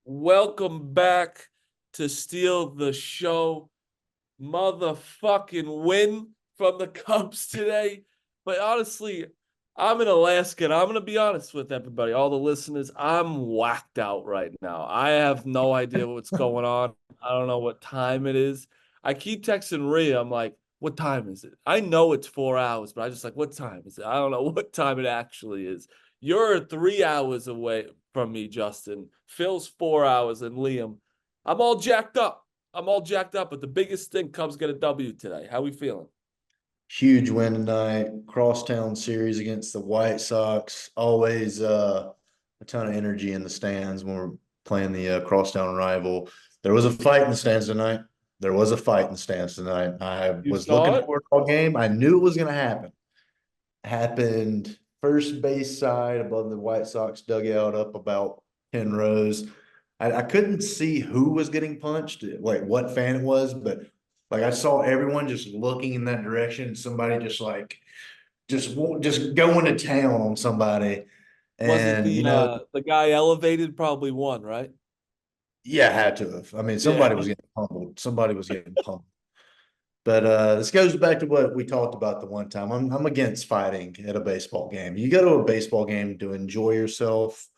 Welcome back to Steal the Show. Motherfucking win from the Cubs today. But honestly, I'm in Alaska, and I'm going to be honest with everybody, all the listeners. I'm whacked out right now. I have no idea what's going on. I don't know what time it is. I keep texting Rhea. I'm like, what time is it? I know it's 4 hours, but I just like, what time is it? I don't know what time it actually is. You're 3 hours away from me, Justin. Phil's 4 hours, and Liam. I'm all jacked up. But the biggest thing, Cubs get a W today. How we feeling? Huge win tonight. Crosstown series against the White Sox. Always a ton of energy in the stands when we're playing the crosstown rival. There was a fight in the stands tonight. I You was saw looking it? for it all game. I knew it was going to happen. Happened first base side above the White Sox dugout up about 10 rows. I couldn't see who was getting punched, like what fan it was, but like I saw everyone just looking in that direction. Somebody just going to town on somebody. Was it And the guy elevated? Probably won, right? yeah, had to have. I mean, Yeah. somebody was getting pummeled. Somebody was getting pummeled. But this goes back to what we talked about the one time. I'm against fighting at a baseball game. You go to a baseball game to enjoy yourself,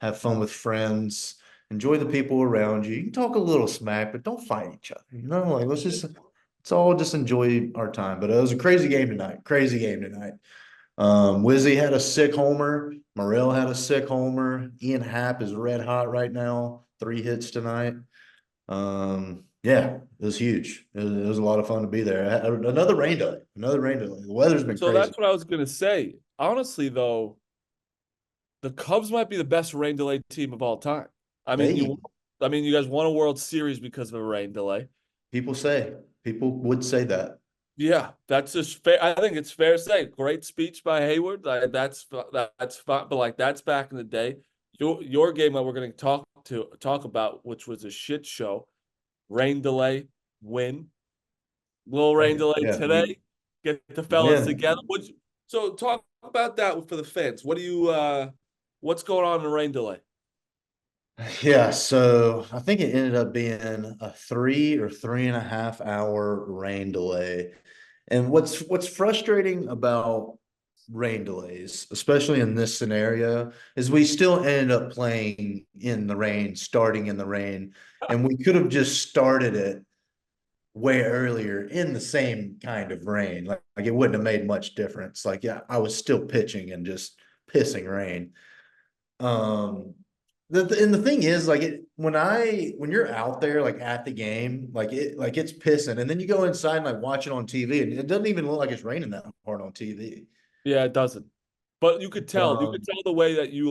have fun with friends, enjoy the people around you. You can talk a little smack, but don't fight each other. Like let's all just enjoy our time. But it was a crazy game tonight. Crazy game tonight. Wizzy had a sick homer. Morel had a sick homer. Ian Happ is red hot right now. 3 hits tonight. Yeah, it was huge. It was a lot of fun to be there. Another rain delay. Another rain delay. The weather's been So crazy. that's what I was gonna say. Honestly, though, the Cubs might be the best rain delay team of all time. I mean, They you, I mean, you guys won a World Series because of a rain delay. people say people would say that. Yeah, that's just fair. I think it's fair to say. Great speech by Hayward. That's fine, but like that's back in the day. Your game that we're going to talk about, which was a shit show. Rain delay, win. Little rain delay Yeah, today. Get the fellas win. together. So talk about that for the fans. What's going on in the rain delay? Yeah, so I think it ended up being a 3 or 3.5 hour rain delay. And what's frustrating about rain delays, especially in this scenario, is we still ended up playing in the rain, starting in the rain, and we could have just started it way earlier in the same kind of rain. Like it wouldn't have made much difference. Like, yeah, I was still pitching and just pissing rain. Um, and the thing is, like when you're out there like at the game, like it's pissing, and then you go inside and like watch it on TV, and it doesn't even look like it's raining that hard on TV. Yeah, it doesn't. But you could tell. You could Um, tell the way that you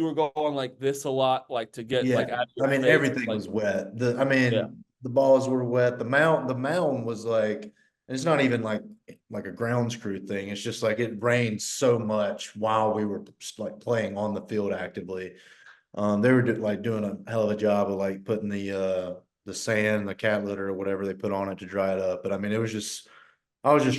were going like this a lot, like to get yeah, like out of I your mean face. everything Like, was wet. yeah. The balls were wet. The mound was like it's not even like a grounds crew thing. It's just like it rained so much while we were like playing on the field actively. They were like doing a hell of a job of like putting the sand, the cat litter or whatever they put on it to dry it up. But I mean, I was just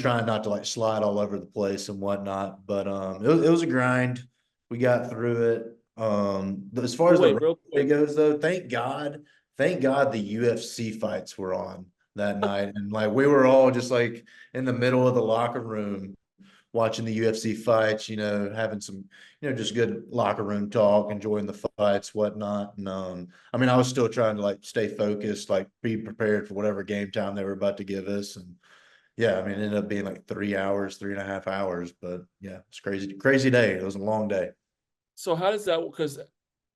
trying not to like slide all over the place and whatnot. But it was a grind. We got through it. But as far So as the wait, race real day quick. goes, though, thank God the UFC fights were on that night, and like we were all just like in the middle of the locker room watching the UFC fights, having some, just good locker room talk, enjoying the fights, whatnot. And I mean, I was still trying to like stay focused, like be prepared for whatever game time they were about to give us. And yeah, I mean, it ended up being like 3 hours, 3.5 hours. But yeah, it's crazy, crazy day. It was a long day. So how does that? Because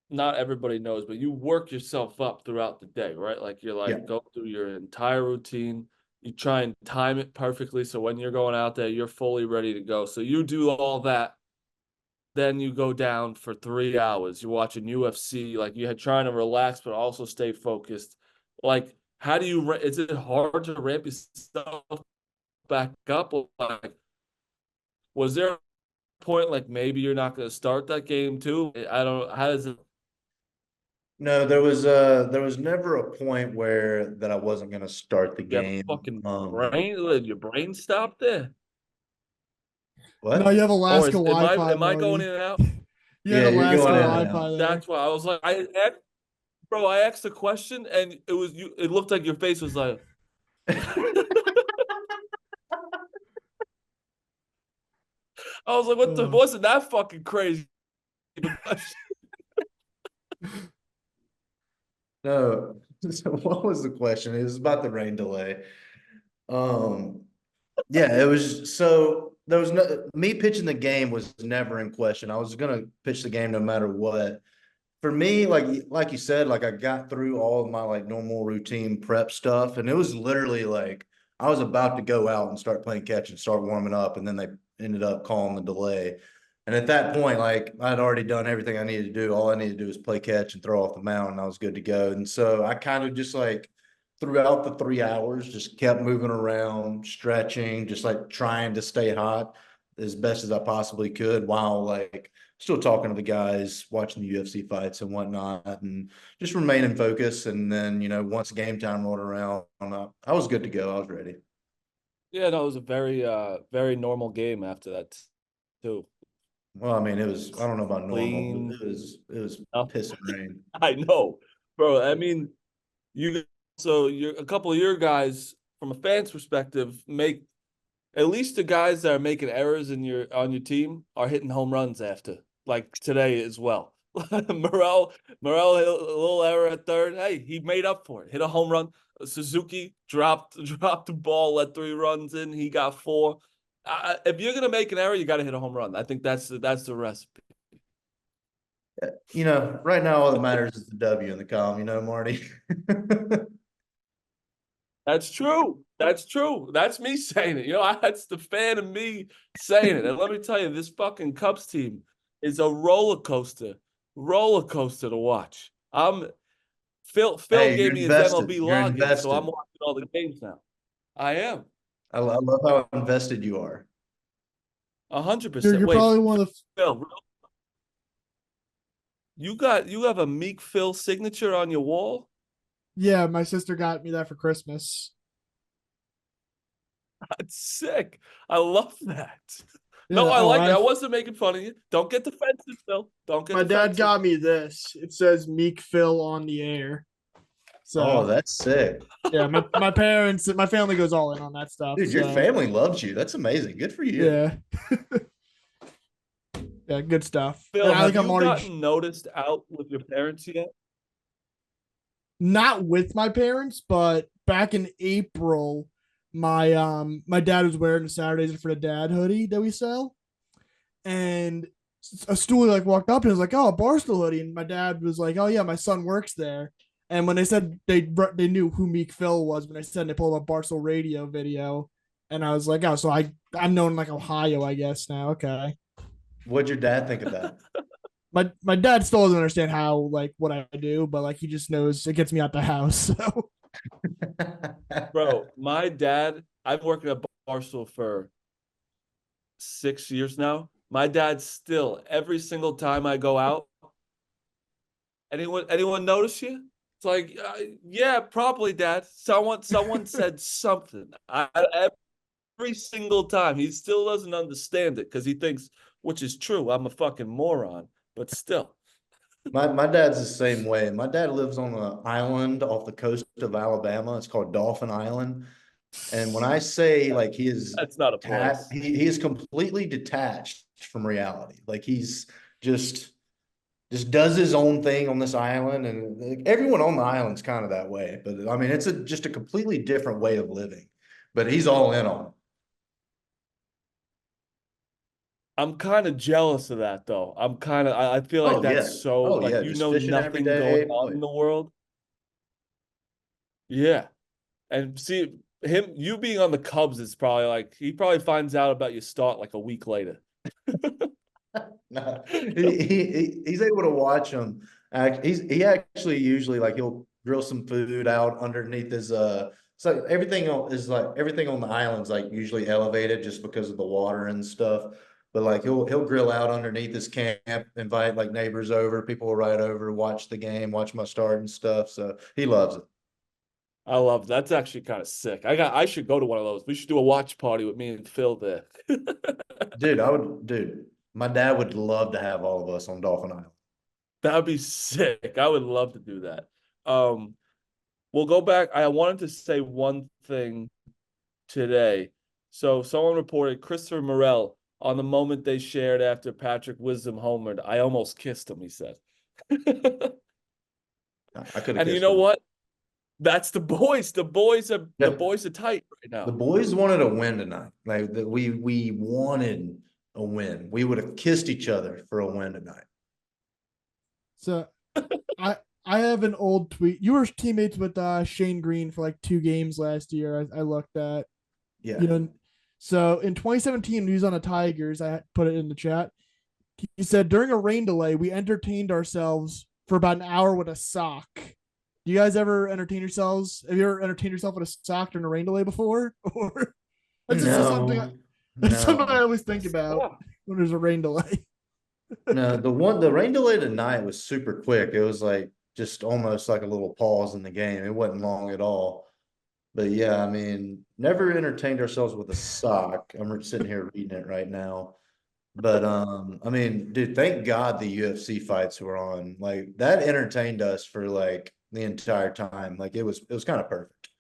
not everybody knows, but you work yourself up throughout the day, right? Like you're Yeah. like go through your entire routine. You try and time it perfectly so when you're going out there, you're fully ready to go. So you do all that, then you go down for 3 hours. You're watching UFC, like you had trying to relax but also stay focused. Like, how do you? Is it hard to ramp yourself back up? Like, was there a point like maybe you're not going to start that game too? I don't. How does it No, there was never a point where that I wasn't going to start the get a game. fucking brain? Did your brain stop there? No, you What? have Or Alaska is Wi-Fi, am I going Marty. in and out? You had Yeah, you're Alaska going in and Wi-Fi out. there. That's why I was like, bro, I asked a question and it was you. It looked like your face was like. I was like, what the? Wasn't that fucking crazy? No. So what was the question? It was about the rain delay. Um, yeah, it was so there was no me pitching the game was never in question. I was gonna pitch the game no matter what. For me, like you said, like I got through all of my like normal routine prep stuff, and it was literally like I was about to go out and start playing catch and start warming up, and then they ended up calling the delay. And at that point, like I'd already done everything I needed to do. All I needed to do was play catch and throw off the mound, and I was good to go. And so I kind of just like throughout the 3 hours, just kept moving around, stretching, just like trying to stay hot as best as I possibly could while like still talking to the guys, watching the UFC fights and whatnot, and just remaining focused. And then, once game time rolled around, I was good to go. I was ready. Yeah, no, it was a very normal game after that, too. Well, I mean, it was, I don't know about normal, Clean. but it was Oh, piss and rain. I know, bro. I mean, you're a couple of your guys, from a fan's perspective, make at least the guys that are making errors on your team are hitting home runs after, like today as well. Morel hit a little error at third. Hey, he made up for it. Hit a home run. Suzuki dropped the ball, let 3 runs in. He got 4. If you're gonna make an error, you got to hit a home run. I think that's the recipe. Right now, all that matters is the W in the column, Marty. That's true. That's true. That's me saying it. That's the fan of me saying it. And let me tell you, this fucking Cubs team is a roller coaster to watch. Phil Hey, gave you're me his invested. MLB You're login, so I'm invested. watching all the games now. I am I love how invested you are. 100%. You're Wait, probably one of the Phil, you have a Meek Phil signature on your wall? yeah, my sister got me that for Christmas. That's sick. I love that. No, Yeah, I like it. I I wasn't making fun of you. Don't get defensive, Phil. Don't get my dad defensive. got me this. It says Meek Phil on the air. Oh, So that's sick. yeah, my parents, my family goes all in on that stuff. Dude, your So family loves you. That's amazing. Good for you. yeah. Yeah, good stuff. Phil, And I have think I'm you already gotten noticed out with your parents yet? not with my parents, but back in April, my dad was wearing the Saturdays for the Dad hoodie that we sell, and a steward like walked up and was like, "Oh, a Barstool hoodie," and my dad was like, "Oh yeah, my son works there." And when they said they knew who Meek Phil was, when they said they pulled up Barstool radio video, and I was like, "Oh, so I'm known in like Ohio, I guess now." Okay. What'd your dad think of that? My dad still doesn't understand how like what I do, but like he just knows it gets me out the house. So Bro, my dad, I've been working at Barstool for 6 years now. My dad still, every single time I go out, anyone notice you? It's like, yeah, probably, Dad. Someone said something. Every single time. He still doesn't understand it because he thinks, which is true, I'm a fucking moron, but still. My dad's the same way. My dad lives on an island off the coast of Alabama. It's called Dolphin Island. And when I say like he is That's not a place. he is completely detached from reality. Like he's just does his own thing on this island, and like, everyone on the island's kind of that way. But I mean, it's just a completely different way of living. But he's all in on it. I'm kind of jealous of that though. I feel like Oh that's yeah. so Oh like yeah. Just fishing every nothing going day. Oh on yeah. in the world. Yeah. And see you being on the Cubs is probably like he probably finds out about your start like a week later. No, he's able to watch them. He actually usually like he'll grill some food out underneath his so everything on the island's like usually elevated just because of the water and stuff. But like he'll grill out underneath his camp, invite like neighbors over, people will ride over, watch the game, watch my start and stuff. So he loves it. I love that's actually kind of sick. I should go to one of those. We should do a watch party with me and Phil there. Dude, my dad would love to have all of us on Dolphin Island. That'd be sick. I would love to do that. We'll go back. I wanted to say one thing today. So someone reported Christopher Morel on the moment they shared after Patrick Wisdom homered. I almost kissed him, he said. I could have And you kissed know him. what? That's the boys. The boys are Yeah. tight right The now. boys wanted a win tonight. Like we wanted a win. We would have kissed each other for a win tonight. So I have an old tweet. You were teammates with Shane Green for like 2 games last year. I looked at. Yeah. You know, so in 2017, when he was on the Tigers, I put it in the chat. He said during a rain delay, we entertained ourselves for about an hour with a sock. Do you guys ever entertain yourselves? Have you ever entertained yourself with a sock during a rain delay before? Or that's just something. That's something I always think about when there's a rain delay. No, the rain delay tonight was super quick. It was like just almost like a little pause in the game. It wasn't long at all. But yeah, I mean, never entertained ourselves with a sock. I'm sitting here reading it right now. But I mean, dude, thank God the UFC fights were on. Like that entertained us for like the entire time. Like it was kind of perfect.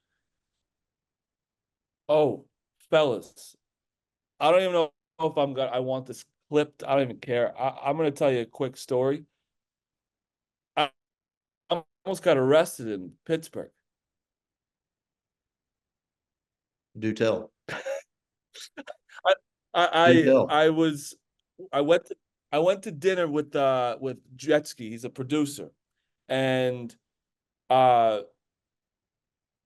Oh, fellas, I don't even know if I want this clipped. I don't even care. I'm gonna tell you a quick story. I almost got arrested in Pittsburgh. Do tell. I Do tell. I went to dinner with Jetski. He's a producer, and uh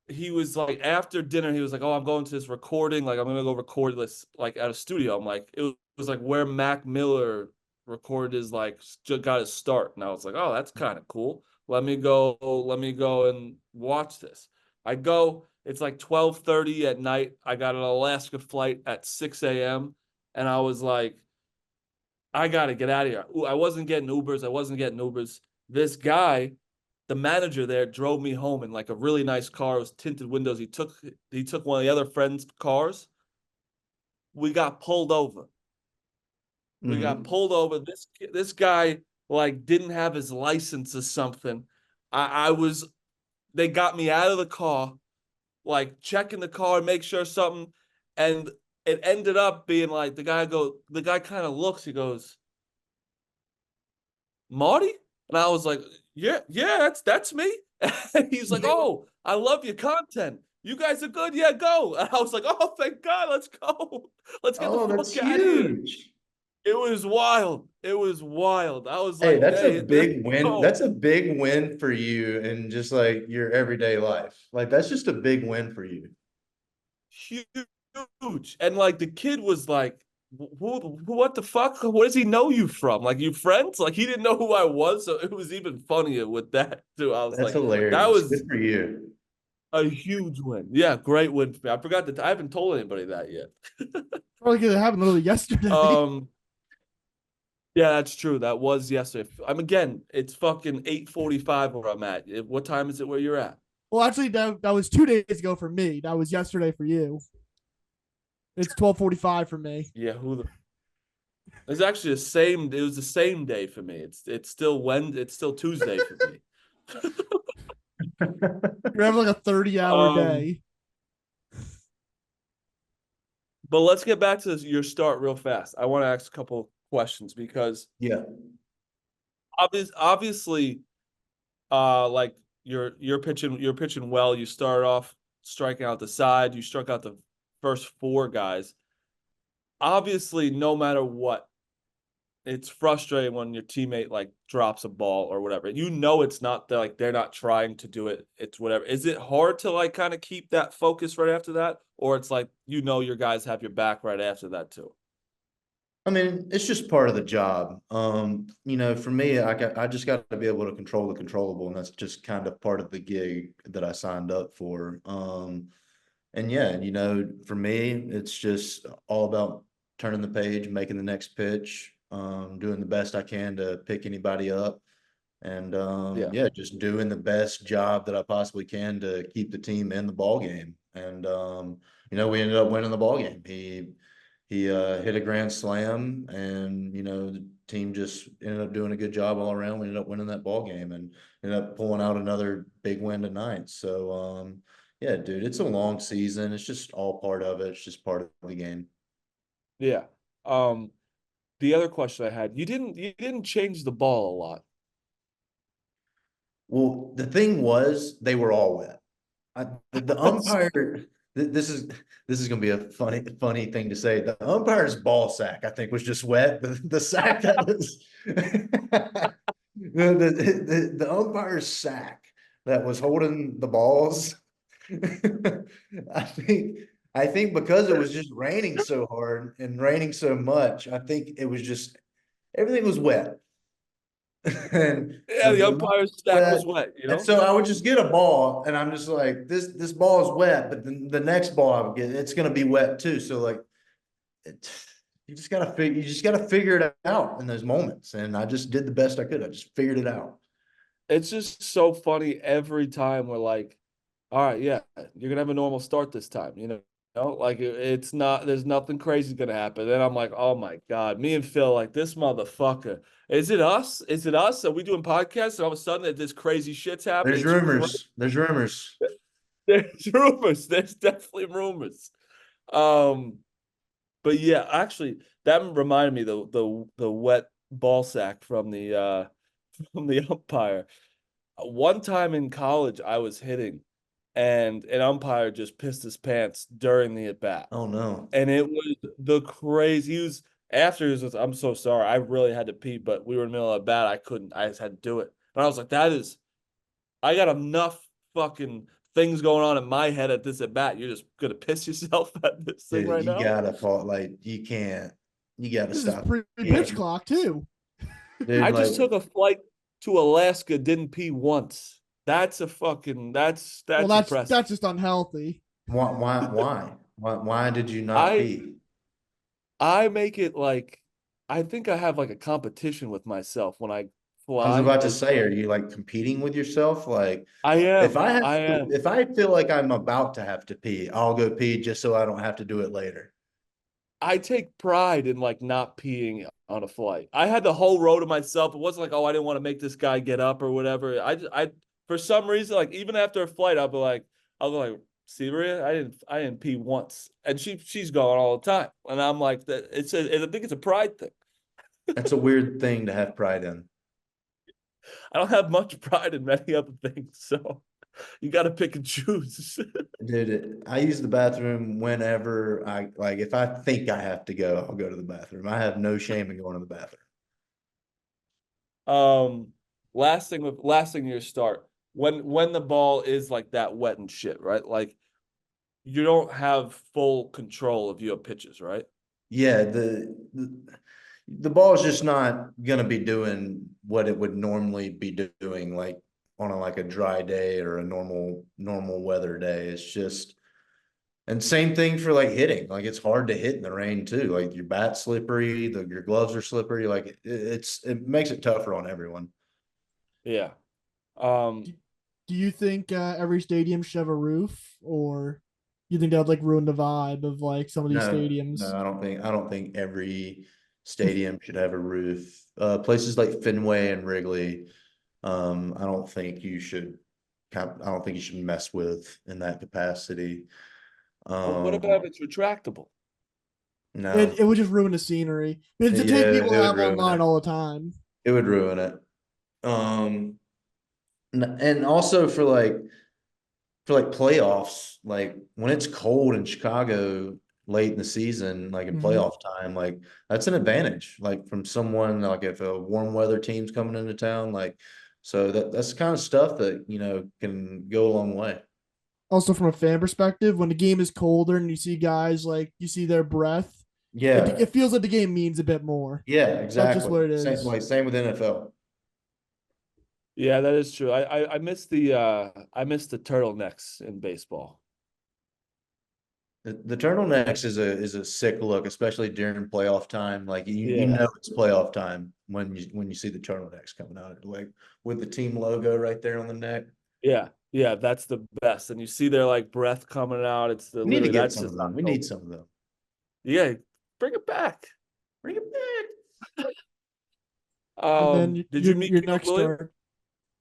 he was like after dinner he was like, oh, I'm going to this recording, like I'm gonna go record this like at a studio. I'm like, it was like where Mac Miller recorded his like got his start, and I was like, oh, that's kind of cool. Let me go and watch this. I go, it's like 12:30 at night. I got an Alaska flight at 6 a.m. and I was like, I gotta get out of here. I wasn't getting Ubers. This guy, the manager there, drove me home in like a really nice car. It was tinted windows. He took one of the other friends' cars. We got pulled over. We got Mhm. pulled over. This guy like didn't have his license or something. I was they got me out of the car, like checking the car, make sure something, and it ended up being like the guy kind of looks, he goes, Marty? And I was like, yeah, that's me. And he's like, oh, I love your content. You guys are good. Yeah, go. And I was like, oh, thank God, let's go. Let's get the Oh, that's fuck out of here. huge. It was wild. It was wild. I was Hey, like, that's a hey, big win. go. That's a big win for you in just like your everyday life. Like that's just a big win for you. Huge. And like the kid was like, what the fuck? Where does he know you from? Like you friends? Like he didn't know who I was. So it was even funnier with that too. I was That's like, that hilarious. was Good for you. a huge win. Yeah, great win for me. I forgot that I haven't told anybody that yet. Probably because it happened literally yesterday. Um, yeah, that's true. That was yesterday. I'm again, it's fucking 8:45 where I'm at. What time is it where you're at? Well, actually, that was 2 days ago for me. That was yesterday for you. It's 12:45 for me. Yeah, it's actually it was the same day for me. It's still Tuesday for me. You're having like a 30-hour Um, day. but let's get back to your start real fast. I want to ask a couple questions because Yeah. obviously, like you're pitching well. You start off striking out the side. You struck out the first four guys. Obviously, no matter what, it's frustrating when your teammate like drops a ball or whatever. You know it's not like they're not trying to do it. It's whatever. Is it hard to like kind of keep that focus right after that, or it's like your guys have your back right after that too? I mean, it's just part of the job. For me, I just got to be able to control the controllable, and that's just kind of part of the gig that I signed up for. And yeah, for me, it's just all about turning the page, making the next pitch, doing the best I can to pick anybody up, and Yeah, yeah, just doing the best job that I possibly can to keep the team in the ball game. And we ended up winning the ball game. He hit a grand slam, and the team just ended up doing a good job all around. We ended up winning that ball game and ended up pulling out another big win tonight. So, yeah, dude, it's a long season. It's just all part of it. It's just part of the game. Yeah. The other question I had, you didn't change the ball a lot. Well, the thing was, they were all wet. The umpire. This is going to be a funny thing to say. The umpire's ball sack, I think, was just wet. The sack that was the umpire's sack that was holding the balls. I think because it was just raining so hard and raining so much, I think it was just everything was wet. And Yeah, the umpire's stack was wet, and so I would just get a ball, and I'm just like, this ball is wet, but then the next ball I would get, it's gonna be wet too. So like, you just gotta figure it out in those moments. And I just did the best I could. I just figured it out. It's just so funny every time we're like, all right, yeah, you're gonna have a normal start this time, like it's not, there's nothing crazy gonna happen. Then I'm like, oh my God, me and Phil, like this motherfucker. Is it us? Is it us? Are we doing podcasts and all of a sudden this crazy shit's happening? There's rumors. There's rumors. There's rumors. There's definitely rumors. But yeah, actually, that reminded me the wet ball sack from the from the umpire. One time in college, I was hitting, and an umpire just pissed his pants during the at bat. Oh no! And it was the crazy. I'm so sorry. I really had to pee, but we were in the middle of a bat. I couldn't. I just had to do it. And I was like, I got enough fucking things going on in my head at this at bat. You're just gonna piss yourself at this thing Dude, right you now. gotta fall. Like you can't. You gotta This stop. is pre-pitch clock too. Dude, I like, just took a flight to Alaska, didn't pee once. That's Well, impressive. that's just unhealthy. why did you not pee? I make it like, I think I have like a competition with myself when I I was fly. about to say, are you like competing with yourself? Like, I if am. I have I to, am. if I feel like I'm about to have to pee, I'll go pee just so I don't have to do it later. I take pride in like not peeing on a flight. I had the whole row to myself. It wasn't like, oh, I didn't want to make this guy get up or whatever. I for some reason, like even after a flight, I'll be like, see, Maria, I didn't pee once, and she's going all the time, and I'm like, that I think it's a pride thing. That's a weird thing to have pride in. I don't have much pride in many other things, so you got to pick and choose. Dude, I use the bathroom whenever if I think I have to go, I'll go to the bathroom. I have no shame in going to the bathroom. Last thing your start, when the ball is like that wet and shit, right? Like you don't have full control of your pitches, right? Yeah, the ball is just not gonna be doing what it would normally be doing, like on a dry day or a normal weather day. It's just, and same thing for like hitting. Like it's hard to hit in the rain too. Like your bat's slippery, your gloves are slippery. Like it makes it tougher on everyone. Yeah. Um, Do you think every stadium should have a roof, or you think that would like ruin the vibe of like some of these No, stadiums? I don't think every stadium should have a roof. Places like Fenway and Wrigley, I don't think you should I don't think you should mess with in that capacity. what about if it's retractable? No, It would just ruin the scenery. It's a yeah, take it people would have ruin online it. all the time. It would ruin it. And also for playoffs, like when it's cold in Chicago late in the season, like in Mhm. playoff time, like that's an advantage. Like from someone like if a warm weather team's coming into town, like so that's the kind of stuff that can go a long way. Also, from a fan perspective, when the game is colder and you see guys like you see their breath, Yeah, it feels like the game means a bit more. yeah, That's just exactly. what it Same is. like same with NFL. Yeah, that is true. I miss I miss the turtlenecks in baseball. The turtlenecks is a sick look, especially during playoff time. Like you Yeah. know it's playoff time when you see the turtlenecks coming out, like with the team logo right there on the neck. Yeah. Yeah, that's the best. And you see their like breath coming out. It's We need to literally get that's some just of them. We need October. some of them. Yeah, bring it back. Bring it back. And then Did you meet your Caleb next Williams? start.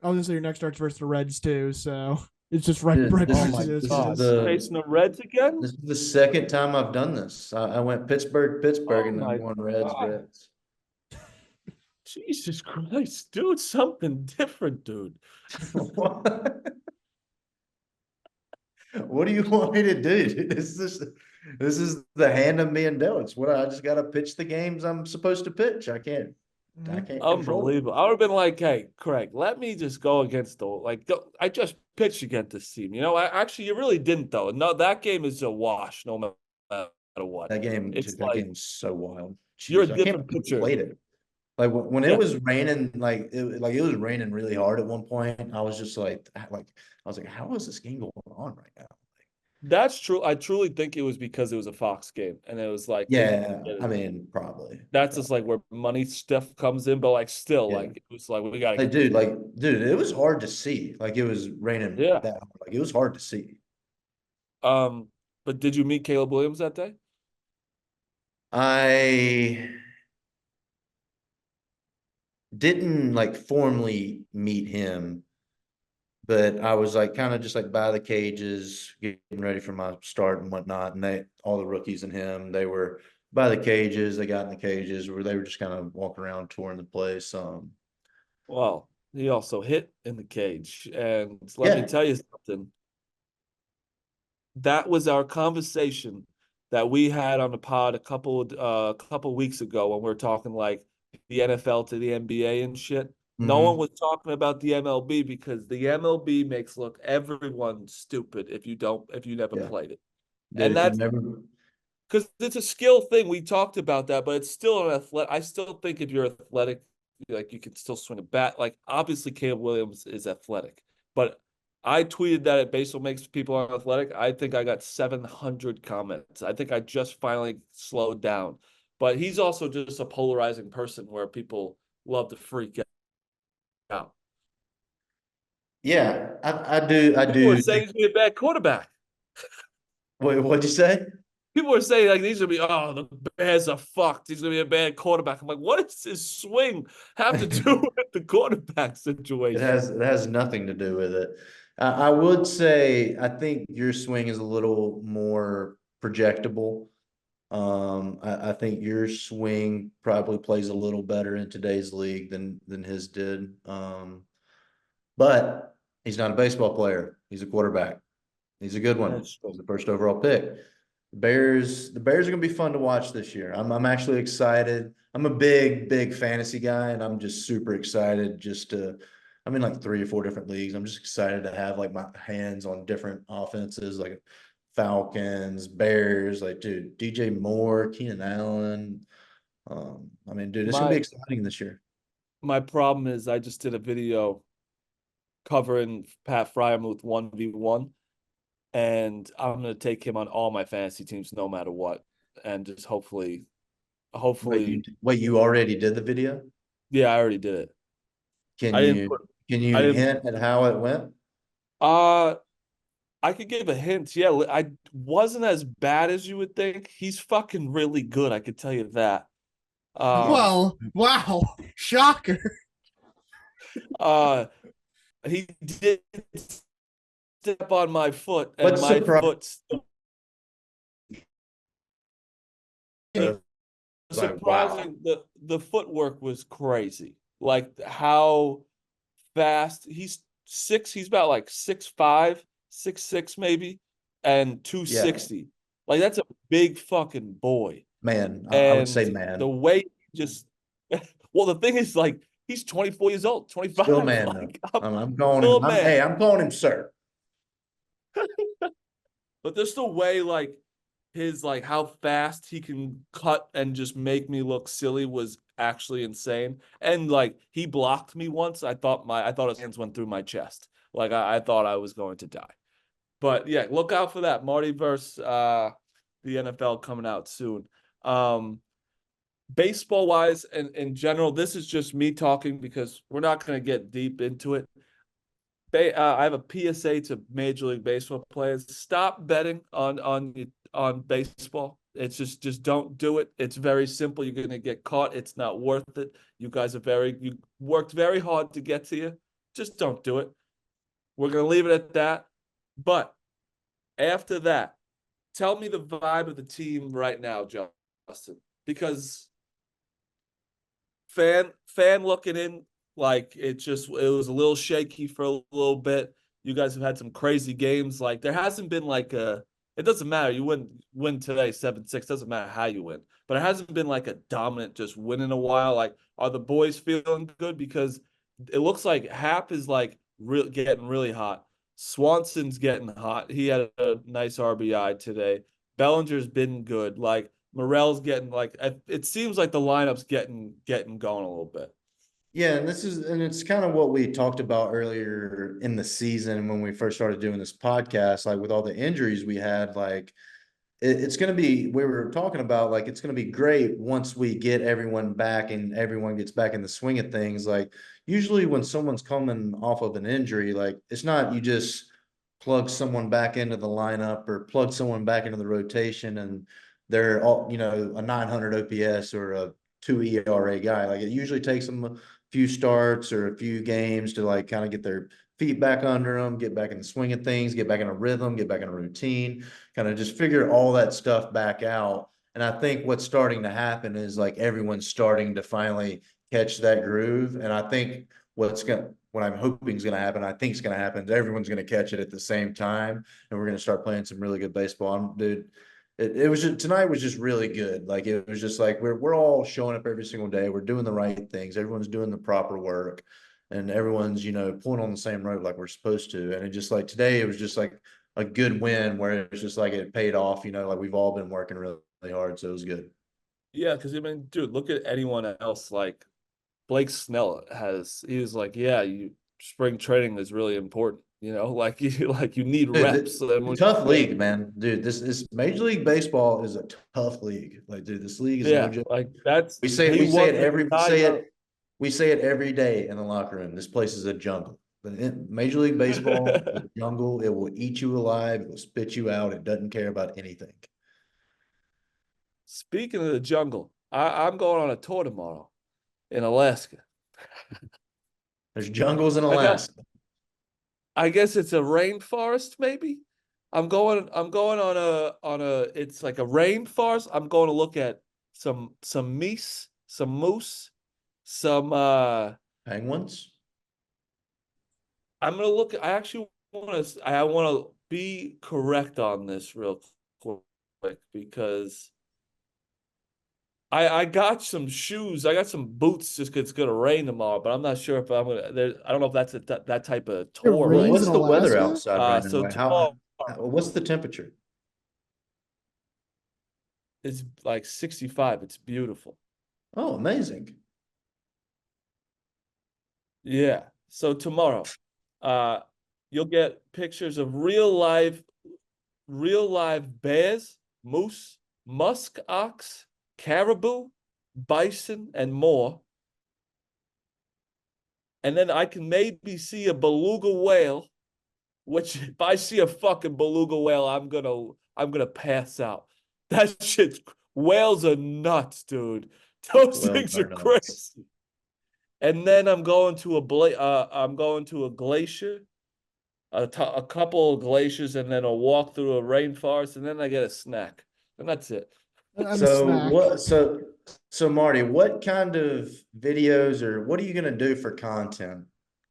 I was gonna say your next start's versus the Reds too, so it's just right This, right this Oh back is to my those this is God, guys. the facing the Reds again? this is the second time I've done this. I went Pittsburgh, Oh and I'm my going Reds, God. Reds. Jesus Christ, dude, something different, dude. What do you want me to do, dude? This is the hand I'm being dealt. It's what I just got to pitch the games I'm supposed to pitch. I can't control it. Unbelievable. I would have been like, hey, Craig, let me just go against I just pitched against this team. Actually, you really didn't, though. No, that game is a wash no matter what. It's That like game was so wild. you're a Jeez, I can't different believe we pitcher. played it. Like when it Yeah, was raining, it was raining really hard at one point. I was just how is this game going on right now? that's true. I truly think it was because it was a Fox game. And it was like, Yeah, I mean, probably. that's just like where money stuff comes in. But like, still, Yeah. like, it was like, we got to Like, get this. dude, it was hard to see. Like, it was raining Yeah. that hard. Like, it was hard to see. But did you meet Caleb Williams that day? I didn't like formally meet him, but I was like kind of just like by the cages, getting ready for my start and whatnot. And all the rookies and him, they were by the cages. They got in the cages where they were just kind of walking around touring the place. Well, he also hit in the cage. And let me Yeah, tell you something. That was our conversation that we had on the pod a couple weeks ago when we were talking like the NFL to the NBA and shit. No one hmm was talking about the MLB because the MLB makes look everyone stupid if you never yeah. played it. Dude, And if you've that's never, because it's a skill thing. We talked about that, but it's still an athletic. I still think if you're athletic, like you can still swing a bat. Like obviously, Caleb Williams is athletic, but I tweeted that at baseball makes people unathletic. I think I got 700 comments. I think I just finally slowed down. But he's also just a polarizing person where people love to freak out. yeah, I People were do saying think, he's gonna be a bad quarterback. what'd you say? People were saying like these gonna be the Bears are fucked. He's gonna be a bad quarterback. I'm like, what does his swing have to do with the quarterback situation? It has nothing to do with it. I would say I think your swing is a little more projectable. I think your swing probably plays a little better in today's league than his did. But he's not a baseball player. He's a quarterback. He's a good one. That's He's true. the first overall pick. The Bears are gonna be fun to watch this year. I'm actually excited. I'm a big fantasy guy, and I'm just super excited I'm in like 3 or 4 different leagues. I'm just excited to have like my hands on different offenses, like Falcons, Bears, like dude, DJ Moore, Keenan Allen. I mean, dude, it's gonna be My exciting this year. my problem is I just did a video covering Pat Fryermuth 1v1, and I'm gonna take him on all my fantasy teams no matter what. And just hopefully, Wait, you already did the video? yeah, I already did it. Can I didn't you put can I you didn't hint at how it went? uh I could give a hint. Yeah, I wasn't as bad as you would think. He's fucking really good, I could tell you that. Um Well, wow, shocker. uh he did step on my foot and What's my surprising? foot Like, wow. surprising the footwork was crazy. Like how fast he's about like 6'5", 6'6" maybe, and Yeah, 260. Like that's a big fucking boy. man. I would say And the man. way he just well, the thing is like he's 24 years old, Still 25. man though. Like I'm I'm calling still him. a man. I'm calling him sir. But there's the way like his like how fast he can cut and just make me look silly was actually insane. And like he blocked me once. I thought his hands went through my chest. Like I thought I was going to die. But yeah, look out for that. Marty versus the NFL coming out soon. Um Baseball wise and in general, this is just me talking because we're not going to get deep into it. I have a PSA to Major League Baseball players: stop betting on baseball. It's just don't do it. It's very simple. You're gonna get caught. It's not worth it. You guys you worked very hard to get to you. Just don't do it. We're gonna leave it at that. But after that, tell me the vibe of the team right now, Justin. Because fan looking in, like it was a little shaky for a little bit. You guys have had some crazy games. Like there hasn't been like it doesn't matter. You win today 7-6, doesn't matter how you win. But it hasn't been like a dominant just win in a while. Like, are the boys feeling good? Because it looks like Hap is like getting really hot. Swanson's getting hot. He had a nice RBI today. Bellinger's been good. Like Morel's getting like it seems like the lineup's getting going a little bit. Yeah, and it's kind of what we talked about earlier in the season when we first started doing this podcast, like with all the injuries we had, like it's going to be, we were talking about, like, it's going to be great once we get everyone back and everyone gets back in the swing of things. Like, usually when someone's coming off of an injury, like, it's not you just plug someone back into the lineup or plug someone back into the rotation and they're all, a 900 OPS or a 2 ERA guy. Like, it usually takes them a few starts or a few games to, like, kind of get their feet back under them, get back in the swing of things, get back in a rhythm, get back in a routine, kind of just figure all that stuff back out. And I think what's starting to happen is like everyone's starting to finally catch that groove. And I think what I'm hoping is going to happen, I think is going to happen, is everyone's going to catch it at the same time. And we're going to start playing some really good baseball. Dude, it was just, tonight was just really good. Like, it was just like, we're all showing up every single day. We're doing the right things. Everyone's doing the proper work and everyone's, pulling on the same road like we're supposed to. And it just like today, it was just like a good win where it's just like it paid off, like we've all been working really, really hard. So it was good. Yeah, because I mean, dude, look at anyone else. Like Blake Snell he was like, yeah, spring training is really important. Like you need Dude, reps. And tough league, man. Dude, this is Major League Baseball is a tough league. Like, dude, this league is no yeah, joke. like We say it every day in the locker room. This place is a jungle. But Major League Baseball is a jungle. It will eat you alive. It will spit you out. It doesn't care about anything. Speaking of the jungle, I'm going on a tour tomorrow in Alaska. There's jungles in I got, Alaska. I guess it's a rainforest, maybe. I'm going on a it's like a rainforest. I'm going to look at some meese, some moose, some Penguins. I'm gonna look. I want to be correct on this real quick because I got some shoes. I got some boots just 'cause it's gonna rain tomorrow, but I'm not sure if I'm gonna. I don't know if that's that type of It tour right rains What's in the now. weather Alaska? outside right now? So Like, tomorrow what's the temperature? it's like 65. It's beautiful. Oh, amazing. Yeah. So tomorrow, uh, you'll get pictures of real live bears, moose, musk ox, caribou, bison, and more. And then I can maybe see a beluga whale, which if I see a fucking beluga whale, I'm gonna pass out. That shit's whales are nuts, dude. Those Well, things are are nuts. crazy. And then I'm going to a glacier, a couple of glaciers, and then a walk through a rainforest, and then I get a snack, and that's it. I'm a So snack. what? So Marty, what kind of videos or what are you gonna do for content,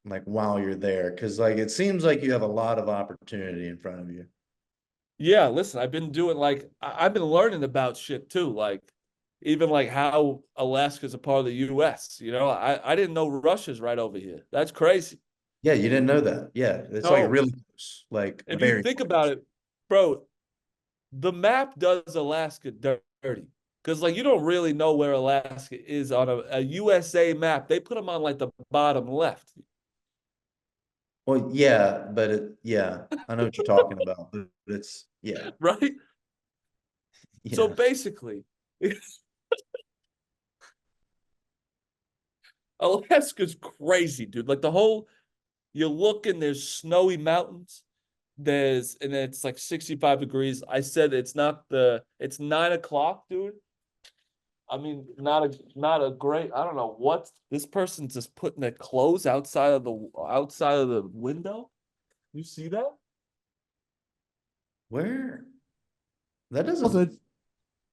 like while you're there? Because like it seems like you have a lot of opportunity in front of you. Yeah, listen, I've been doing I've been learning about shit too, like even like how Alaska's a part of the US. I didn't know Russia's right over here. That's crazy. Yeah, you didn't know that. Yeah, it's like No, really close, like if you very think about close. it, bro, the map does Alaska dirty. Because like you don't really know where Alaska is on a USA map. They put them on like the bottom left, Well, yeah, yeah, I know what you're talking about, but it's yeah, right? So yeah. basically, Alaska's crazy, dude. Like you look and there's snowy mountains. and it's like 65 degrees. I said it's 9 o'clock, dude. I mean, not a great. I don't know what this person's just putting their clothes outside of the window. You see that? Where? That doesn't. Also,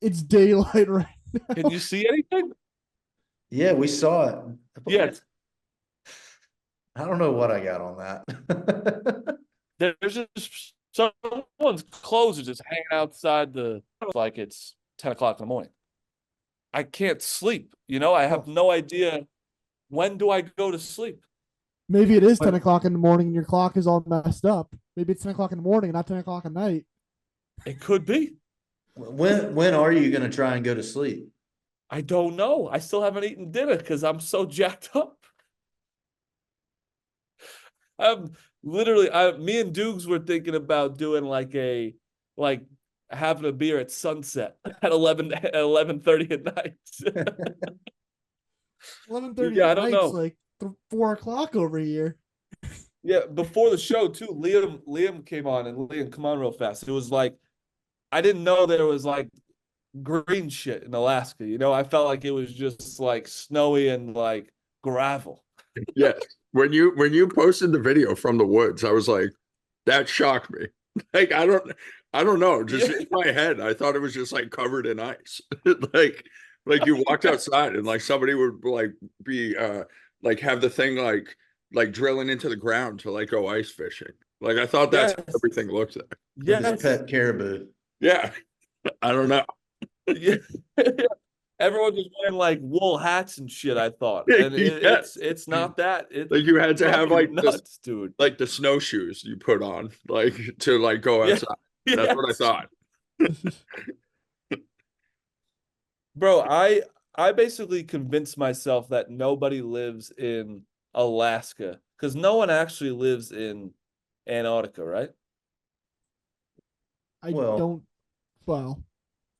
it's daylight right now. Can you see anything? Yeah, we saw it. Yes. I don't know what I got on that. There's just someone's clothes are just hanging outside like it's 10 o'clock in the morning. I can't sleep. I have no idea when do I go to sleep. Maybe it is 10 o'clock in the morning and your clock is all messed up. Maybe it's 10 o'clock in the morning, not 10 o'clock at night. It could be. When are you going to try and go to sleep? I don't know. I still haven't eaten dinner because I'm so jacked up. I'm literally, me and Dukes were thinking about doing like having a beer at sunset at 11:30 at night. 11:30 Yeah, I at don't night's know. like 4 o'clock over here. Yeah, before the show too, Liam came on, and Liam, come on real fast. It was like, I didn't know there was like green shit in Alaska. I felt like it was just like snowy and like gravel. Yes. When you posted the video from the woods, I was like, that shocked me. Like, I don't know. Just in my head, I thought it was just like covered in ice. like you walked outside and like somebody would like be like have the thing like drilling into the ground to like go ice fishing. Like, I thought that's how everything looked like. With his pet caribou. Yeah. I don't know. Yeah. Everyone was wearing like wool hats and shit, I thought. And it's not that. Like, you had to have like nuts, dude. Like the snowshoes you put on, like to like go outside. Yeah. That's what I thought. Bro, I basically convinced myself that nobody lives in Alaska because no one actually lives in Antarctica, right? Well, that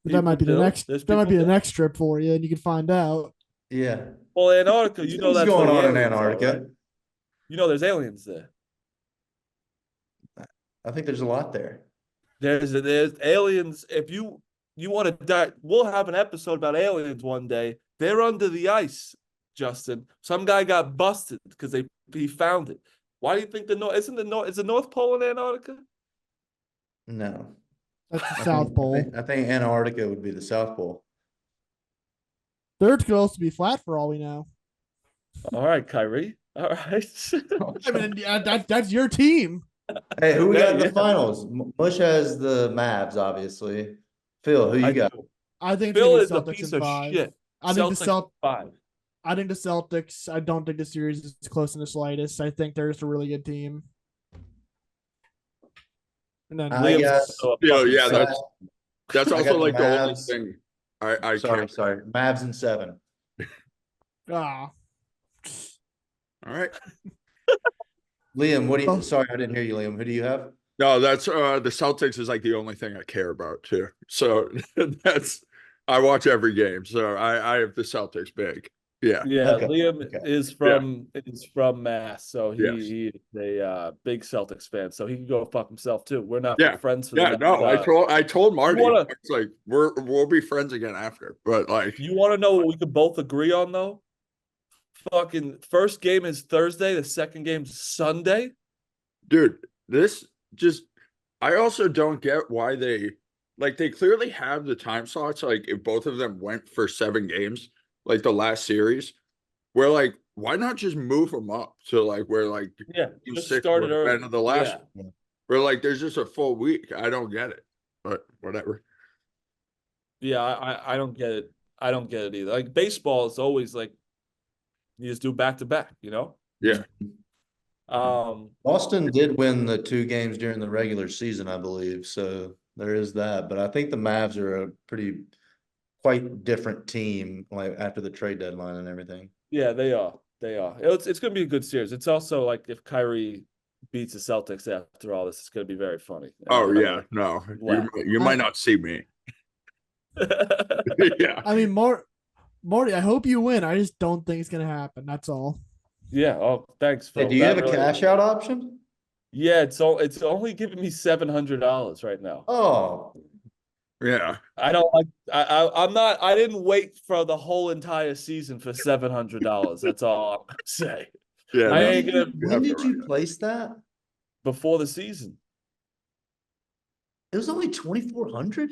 People might be the do. next. There's That might be people the do. next trip for you, and you can find out. Yeah. Well, Antarctica, What's that's going where the on in aliens are, Antarctica? right? There's aliens there. I think there's a lot there. There's aliens. If you want to die, we'll have an episode about aliens one day. They're under the ice, Justin. Some guy got busted because he found it. Why do you think is the North Pole in Antarctica? No. That's the South Pole. I think Antarctica would be the South Pole. The Earth could also be flat for all we know. All right, Kyrie. All right. I mean, that's your team. Hey, who we got in the Yeah. finals? Mush has the Mavs, obviously. Phil, who you got? I think it's Phil gonna be is a Celtics piece in of 5. shit. I think the Celtics 5. I think the Celtics. I don't think the series is close in the slightest. I think they're just a really good team. And then I got- Yeah, that's I got also the like the only Mavs. thing I sorry, care. Mavs in 7. ah, All right. Liam, what do you? Oh. Sorry, I didn't hear you, Liam. Who do you have? No, that's the Celtics is like the only thing I care about too. So I watch every game. So I have the Celtics big. Yeah. Yeah, Okay. Liam Okay. is from Mass, so he is a big Celtics fan, so he can go fuck himself too. We're not friends for the next, I told Marty, wanna- it's like we'll be friends again after. But like, You want to know what we could both agree on though? Fucking first game is Thursday, the second game's Sunday. dude, I also don't get why they clearly have the time slots. Like, if both of them went for 7 games, like the last series, where like, why not just move them up to like where like game Just 6 started would have early. been the last Yeah. one, where like there's just a full week. I don't get it, but whatever. Yeah, I don't get it. I don't get it either. Like baseball is always like you just do back to back, Yeah. Boston did win the 2 games during the regular season, I believe. So there is that. But I think the Mavs are a quite different team, like after the trade deadline and everything. Yeah, they are. It's going to be a good series. It's also like if Kyrie beats the Celtics after all this, it's going to be very funny. Oh yeah, no, Wow. you might not see me. Yeah. I mean, Marty, I hope you win. I just don't think it's gonna happen. That's all. Yeah. Oh, thanks, Phil. Hey, do you have a cash out option? Yeah, it's only giving me $700 right now. Oh, Yeah. I don't like I'm not I didn't wait for the whole entire season for $700. That's all I'm gonna say. Yeah. I No, ain't gonna you when have did to you run place that? before the season. It was only 2,400.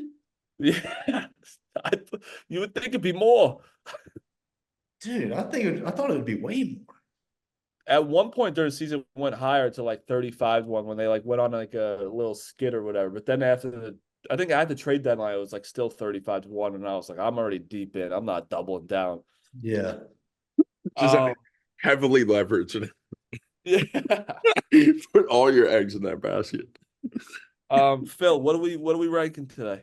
Yeah. I, you would think it'd be more. Dude, I thought it would be way more. At one point during the season it went higher to like 35 one when they like went on like a little skid or whatever. But then I think at the trade deadline it was like still 35-1, and I was like, I'm already deep in. I'm not doubling down. Yeah. Just Um, heavily leveraged yeah. it. Put all your eggs in that basket. Phil, what are we ranking today?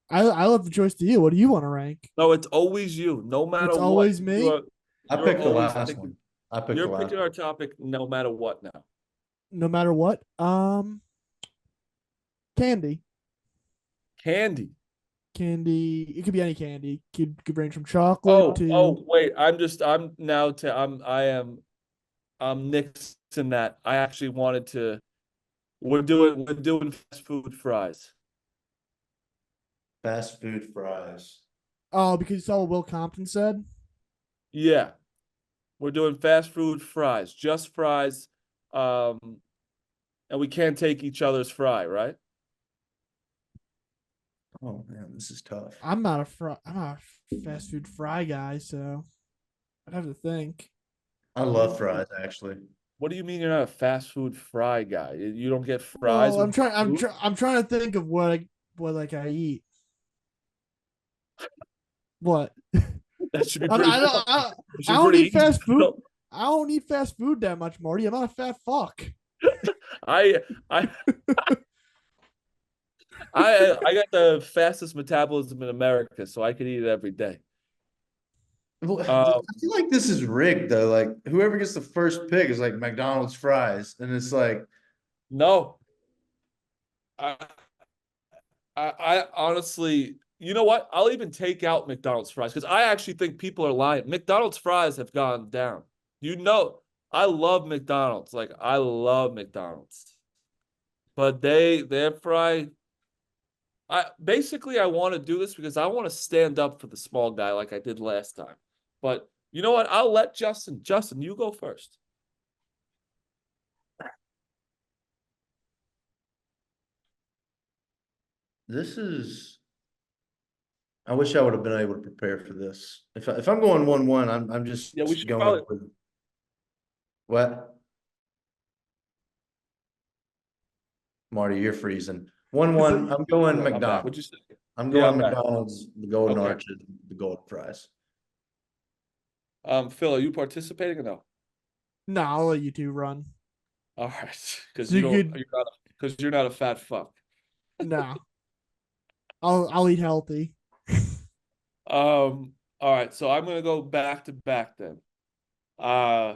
I left the choice to you. What do you want to rank? No, it's always you. No matter It's what. always me? I You're picked the always last picking- one. I picked the You're last picking one. our topic no matter what now. No matter what. Candy. Candy. Candy. It could be any candy. Could range from chocolate to Wait. I'm nixing that. I actually wanted to. We're doing fast food fries. Fast food fries. Oh, because you saw what Will Compton said? Yeah. We're doing fast food fries, just fries. And we can't take each other's fry, right? Oh man, this is tough. I'm not a fast food fry guy, so I'd have to think. I love fries actually. What do you mean you're not a fast food fry guy? You don't get fries? Well, with food? I'm trying to think of what I eat. What? That should be I, pretty. I don't I, That I should be don't pretty eat fast easy. food. I don't eat fast food that much, Marty. I'm not a fat fuck. I I I got the fastest metabolism in America, so I could eat it every day. Well, I feel like this is rigged though. Like whoever gets the first pick is like McDonald's fries, and it's like No, I I honestly, you know what? I'll even take out McDonald's fries because I actually think people are lying. McDonald's fries have gone down. You know, I love McDonald's. Like I love McDonald's, but their fry. I want to do this because I want to stand up for the small guy like I did last time. But you know what? I'll let Justin. Justin, you go first. this is. I wish I would have been able to prepare for this. If I'm going 1-1, I'm just Yeah, we should going probably. with what? Marty, you're freezing. 1-1. I'm going I'm back. McDonald's. What'd you say? I'm Yeah, going I'm back. McDonald's, the golden Okay. arches, the golden fries. Phil, are you participating or no? No, I'll let you two run. All right, because So you you don't. could- You're not a fat fuck. No. I'll eat healthy. All right, so I'm gonna go back to back then. Uh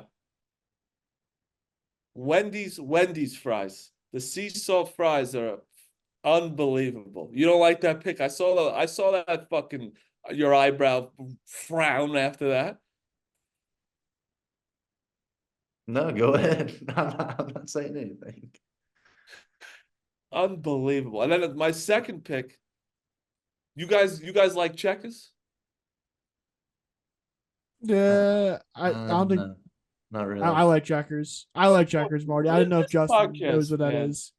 Wendy's fries. The sea salt fries are unbelievable. You don't like that pick? I saw that fucking your eyebrow frown after that. No, go ahead. I'm not saying anything. Unbelievable. And then my second pick, you guys like checkers? Yeah, I don't think No, not really. I like checkers. I like checkers, Marty. I didn't know if This Justin podcast, knows what that man. is.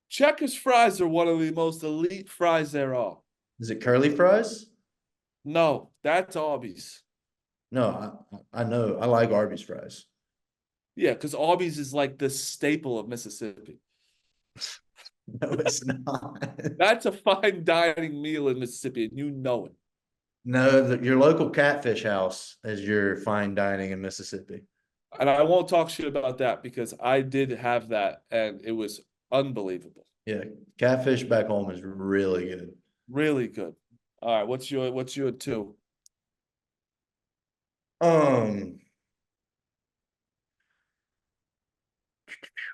Checkers fries are one of the most elite fries there are. Is it curly fries? No, that's Arby's. No, I know. I like Arby's fries. Yeah, because Arby's is like the staple of Mississippi. No, it's not. That's a fine dining meal in Mississippi, and you know it. No, your local catfish house is your fine dining in Mississippi. And I won't talk shit about that because I did have that, and it was unbelievable. Yeah, catfish back home is really good. Really good. All right, what's your two?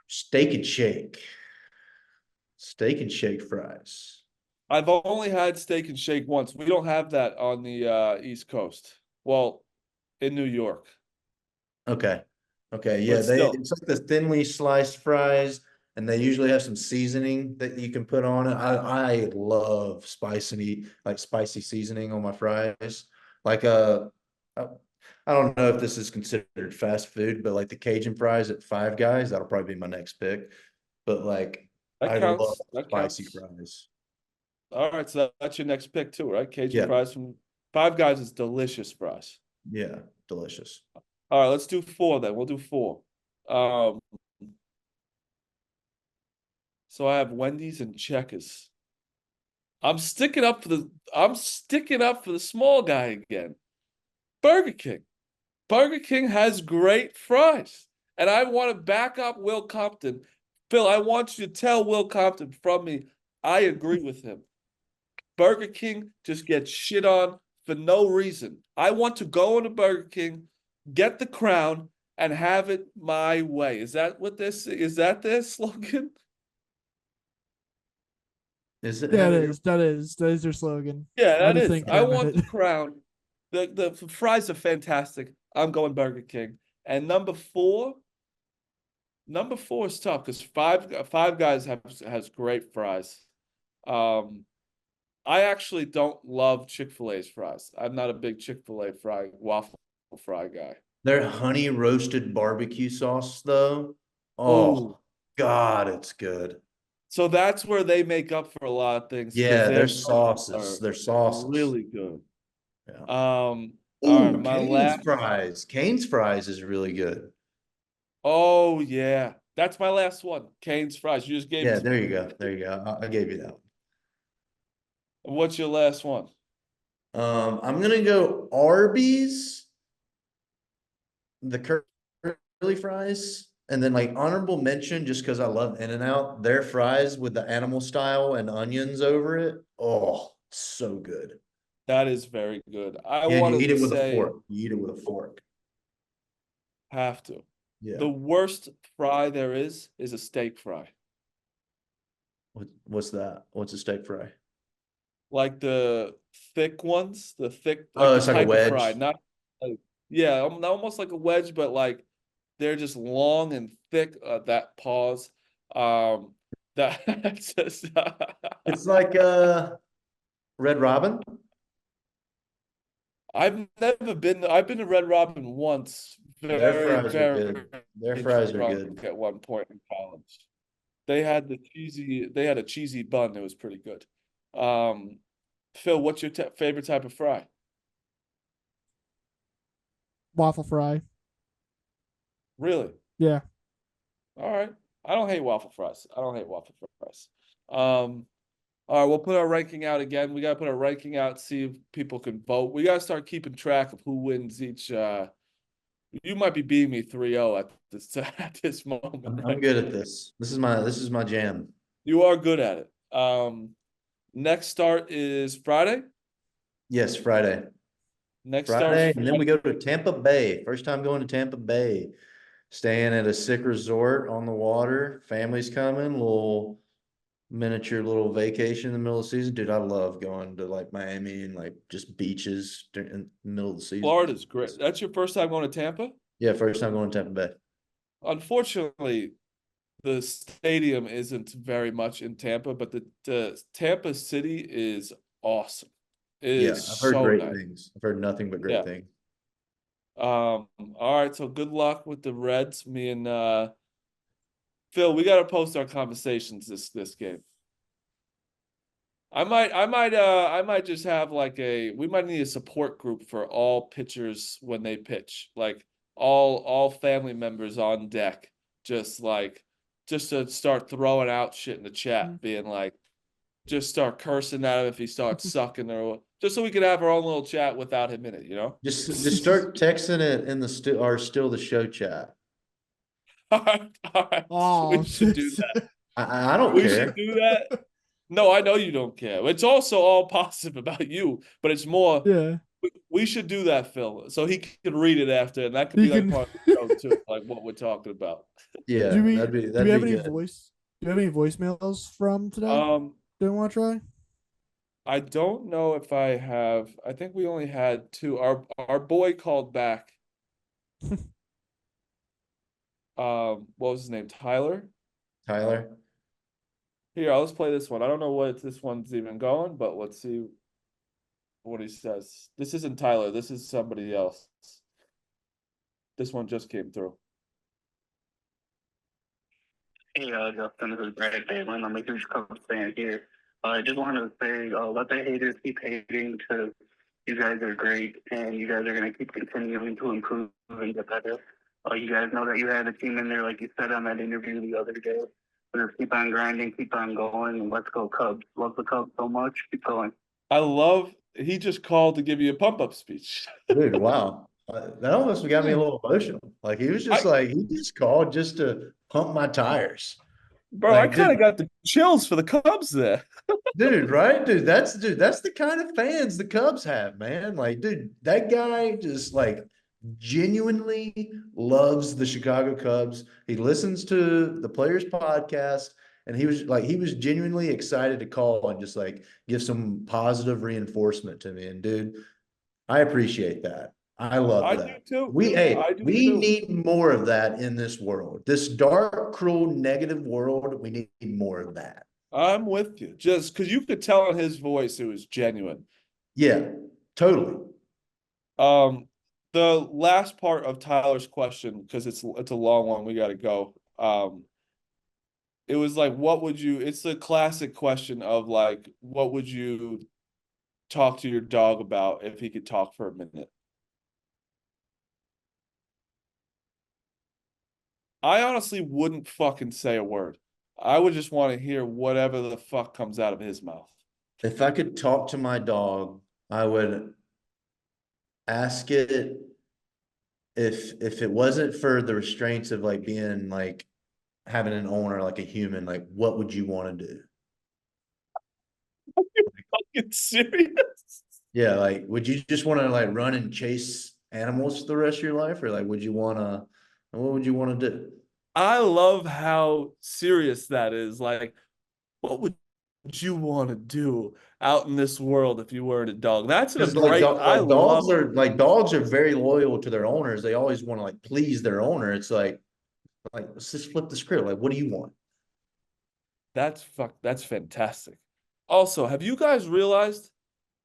Steak and shake. Steak and shake fries. I've only had steak and shake once. We don't have that on the East Coast. Well, in New York. Okay. Okay, yeah, But still, it's like the thinly sliced fries, and they usually have some seasoning that you can put on it. I love spicy seasoning on my fries. Like I I don't know if this is considered fast food, but like the Cajun fries at Five Guys, that'll probably be my next pick. But like that I love counts. That spicy counts. fries. All right, so that's your next pick too, right? Cajun Yeah, fries from Five Guys is delicious fries. yeah, delicious. All right, let's do four then. We'll do four. Um, so I have Wendy's and Checkers. I'm sticking up for the small guy again. Burger King. Burger King has great fries. And I want to back up Will Compton. Phil, I want you to tell Will Compton from me, I agree with him. Burger King just gets shit on for no reason. I want to go into Burger King, get the crown, and have it my way. Is that what this is? That their slogan? Is it That have it? is that is that is their slogan. Yeah, I that just is. think I damn want it. the crown. The fries are fantastic. I'm going Burger King. And number four is tough because Five Guys has great fries. Um, I actually don't love Chick-fil-A's fries. I'm not a big Chick-fil-A waffle fry guy. Their honey roasted barbecue sauce though. Oh, Oh God, it's good. so that's where they make up for a lot of things because Yeah, their sauces are their sauces. really good. Yeah. All right, Oh, my last. Cane's fries is really good. Oh yeah, that's my last one. Cane's fries. You just gave it Yeah, to me. there you go. There you go. I gave you that What's your last one? one. I'm gonna go Arby's, the curly fries, and then like honorable mention just because I love In-N-Out, their fries with the animal style and onions over it. Oh, so good. That is very good. I Yeah, and you want eat to it with a say fork. You eat it with a fork. have to. Yeah. The worst fry there is a steak fry. What's that? What's a steak fry? Like the thick ones, the thick, like Oh, the it's like a type of fry, wedge. not like, yeah, almost like a wedge, but like they're just long and thick. That pause, that that's just, It's like Red Robin. I've been to Red Robin once, Their very, fries are very good. Their fries are drunk good. at one point in college. They had a cheesy bun that was pretty good. Um, Phil, what's your favorite type of fry? Waffle fry. Really? Yeah. All right. I don't hate waffle fries. I don't hate waffle fries. Um, all right, we'll put our ranking out again. We gotta put our ranking out, see if people can vote. We gotta start keeping track of who wins each. You might be beating me 3-0 at this at this moment. I'm good at this. This is my jam. You are good at it. Next start is Friday. Yes, Friday. Next start is Friday, and then we Friday. go to Tampa Bay. First time going to Tampa Bay. Staying at a sick resort on the water. Family's coming, little miniature little vacation in the middle of the season. Dude, I love going to like Miami and like just beaches in the middle of the season. Florida's great. That's your first time going to Tampa? Yeah, first time going to Tampa Bay. Unfortunately, the stadium isn't very much in Tampa, but the Tampa City is awesome. It Yeah, is I've heard so great nice. things. I've heard nothing but Yeah. great things. All right, so good luck with the Reds. Me and Phil, we gotta post our conversations this game. I might just have like we might need a support group for all pitchers when they pitch. Like all family members on deck, just to start throwing out shit in the chat, being like, just start cursing at him if he starts sucking or just so we could have our own little chat without him in it, you know? Just start texting it in the still the show chat. All right. Oh, We should do that. I don't We should care. do that. No, I know you don't care. It's also all positive about you, but it's more. yeah. We should do that, Phil, so he can read it after, and that could He be like can- part of the show too, like what we're talking about. Yeah, do we that'd do we have be any good. do we have any voicemails from today? Do you want to try? I don't know if I have. I think we only had two. Our boy called back. what was his name? Tyler. Tyler. Here, let's play this one. I don't know what this one's even going, but let's see what he says. This isn't Tyler. This is somebody else. This one just came through. Hey, Justin, this is Brad Balin. I'm a huge Cubs fan here. I just wanted to say, let the haters keep hating because you guys are great and you guys are going to keep continuing to improve and get better. You guys know that you had a team in there, like you said on that interview the other day. So just keep on grinding, keep on going, and let's go Cubs. Love the Cubs so much. Keep going. He just called to give you a pump-up speech. Dude, wow. That almost got me a little emotional. Like he was just he just called just to pump my tires. Bro, Like, I kind of got the chills for the Cubs there. Dude, right? Dude, that's the kind of fans the Cubs have, man. Like, dude, that guy just like genuinely loves the Chicago Cubs. He listens to the Players Podcast, and he was genuinely excited to call and just like give some positive reinforcement to me. And dude, I appreciate that. I love I that. do too. We need more of that in this world. This dark, cruel, negative world, we need more of that. I'm with you. Just because you could tell in his voice it was genuine. Yeah, totally. The last part of Tyler's question, because it's a long one, we got to go. It was like, it's the classic question of like, what would you talk to your dog about if he could talk for a minute? I honestly wouldn't fucking say a word. I would just want to hear whatever the fuck comes out of his mouth. If I could talk to my dog, I would ask it if it wasn't for the restraints of like being like having an owner like a human, like what would you want to do? Are you fucking serious? Yeah, like would you just want to like run and chase animals for the rest of your life, or like what would you want to do? I love how serious that is. Like, what would you want to do out in this world if you weren't a dog? That's a great. Dogs are very loyal to their owners. They always want to like please their owner. It's like let's just flip the script. Like, what do you want? That's fantastic. Also, have you guys realized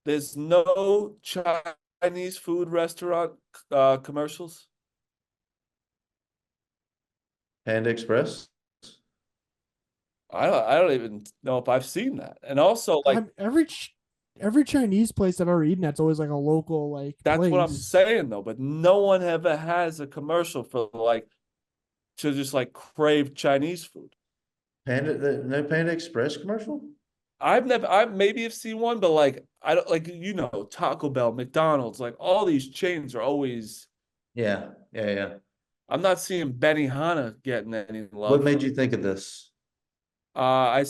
there's no Chinese food restaurant commercials? Panda Express. I don't even know if I've seen that. And also, like every Chinese place I've ever eaten at's always like a local like that's place. what I'm saying though. But no one ever has a commercial for like to just like crave Chinese food. No Panda Express commercial? I maybe have seen one, but like I don't like Taco Bell, McDonald's, like all these chains are always. Yeah. I'm not seeing Benihana getting any love. What made you think of this? I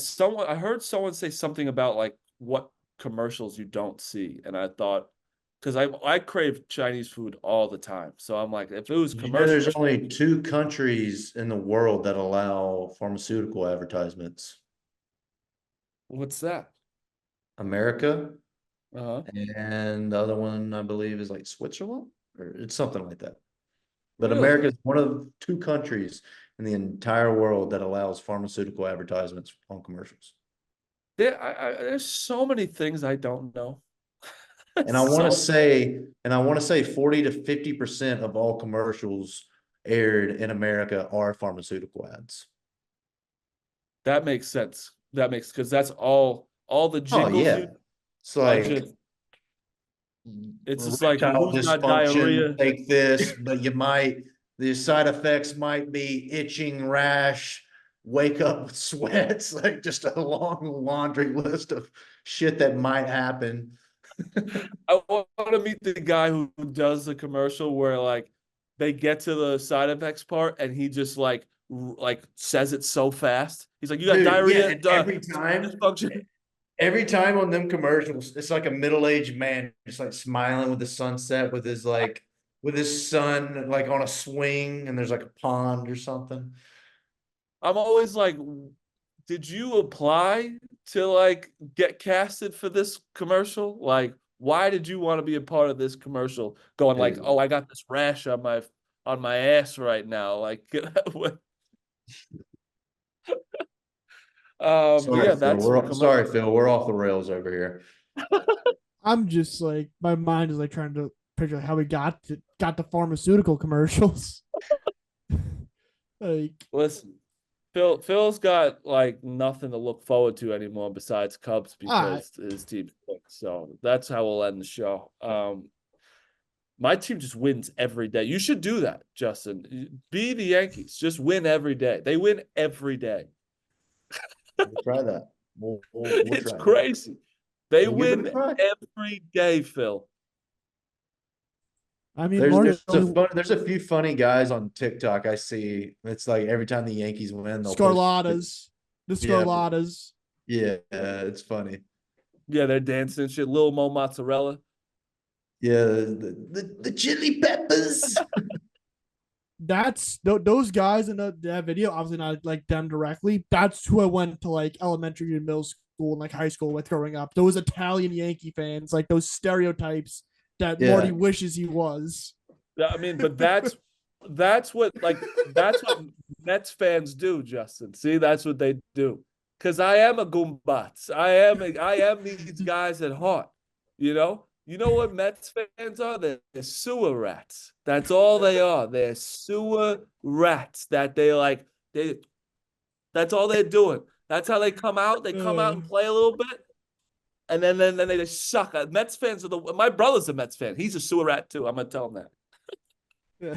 heard someone say something about like what commercials you don't see, and I thought because I crave Chinese food all the time, so I'm like, if it was commercials, there's only 2 countries in the world that allow pharmaceutical advertisements. What's that? America, Uh-huh. and the other one I believe is like Switzerland, or it's something like that. But Really? America is one of 2 countries in the entire world that allows pharmaceutical advertisements on commercials. There's so many things I don't know. And I want to say 40 to 50% of all commercials aired in America are pharmaceutical ads. That makes sense. Because that's all the jingles. Oh yeah, it's like it's just like erectile who's got diarrhea. Take this, but the side effects might be itching, rash, wake up with sweats, like just a long laundry list of shit that might happen. I want to meet the guy who does the commercial where like they get to the side effects part and he just like says it so fast. He's like, "You got diarrhea." Yeah, every time on them commercials, it's like a middle-aged man just like smiling with the sunset with his son like on a swing, and there's like a pond or something. I'm always like, did you apply to like get casted for this commercial? Like, why did you want to be a part of this commercial? Going like, oh, I got this rash on on my ass right now. Like, Sorry, yeah, Phil. that's Sorry, Phil. We're off the rails over here. I'm just like my mind is like trying to picture how we got the pharmaceutical commercials. Like, Listen, Phil's got like nothing to look forward to anymore besides Cubs because his team sucks. So that's how we'll end the show. My team just wins every day. You should do that, Justin. Be the Yankees. Just win every day. They win every day. We'll try that. We'll It's try that. crazy. They We'll give it a win try. every day, Phil. I mean, Marty There's a few funny guys on TikTok I see. It's like every time the Yankees win, they'll Scarlatta's, the Yeah. Scarlatta's. Yeah, it's funny. Yeah, they're dancing and shit. Lil Mo Mozzarella. Yeah, the chili peppers. That's those guys in that video. Obviously, not like them directly. That's who I went to like elementary and middle school and like high school with growing up. Those Italian Yankee fans, like those stereotypes that Yeah. Marty wishes he was. I mean, but that's what Mets fans do, Justin. See, that's what they do. Because I am a Goombats. I am these guys at heart. You know? You know what Mets fans are? They're sewer rats. That's all they are. They're sewer rats that that's all they're doing. That's how they come out. They come out and play a little bit. And then they just suck. Mets fans are my brother's a Mets fan. He's a sewer rat too. I'm gonna tell him that. Yeah.